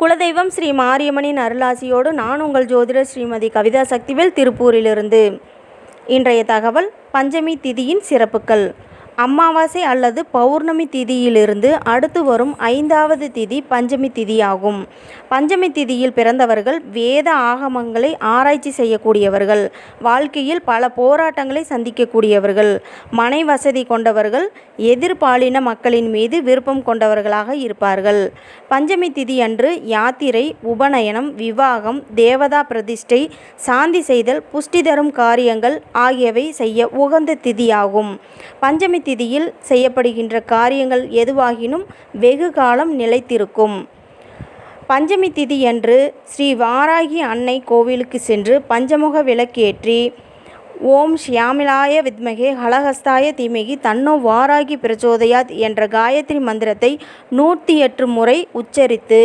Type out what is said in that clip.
குலதெய்வம் ஸ்ரீ மாரியம்மனின் அருளாசியோடு நான் உங்கள் ஜோதிடர் ஸ்ரீமதி கவிதா சக்திவேல், திருப்பூரிலிருந்து. இன்றைய தகவல்: பஞ்சமி திதியின் சிறப்புகள். அமாவாசை அல்லது பௌர்ணமி திதியிலிருந்து அடுத்து வரும் 5வது திதி பஞ்சமி திதியாகும். பஞ்சமி திதியில் பிறந்தவர்கள் வேத ஆகமங்களை ஆராய்ச்சி செய்யக்கூடியவர்கள், வாழ்க்கையில் பல போராட்டங்களை சந்திக்கக்கூடியவர்கள், மனை வசதி கொண்டவர்கள், எதிர்பாலின மக்களின் மீது விருப்பம் கொண்டவர்களாக இருப்பார்கள். பஞ்சமி திதி அன்று யாத்திரை, உபநயனம், விவாகம், தேவதா பிரதிஷ்டை, சாந்தி செய்தல், புஷ்டி தரும் காரியங்கள் ஆகியவை செய்ய உகந்த திதியாகும். பஞ்சமி திதியில் செய்யப்படுகின்ற காரியங்கள் எதுவாகினும் வெகு காலம் நிலைத்திருக்கும். பஞ்சமி திதியன்று ஸ்ரீ வாராகி அன்னை கோவிலுக்கு சென்று பஞ்சமுக விளக்கேற்றி ஓம் ஷியாமிலாய வித்மகே ஹலஹஸ்தாய தீமகி தன்னோ வாராகி பிரச்சோதயாத் என்ற காயத்ரி மந்திரத்தை 108 முறை உச்சரித்து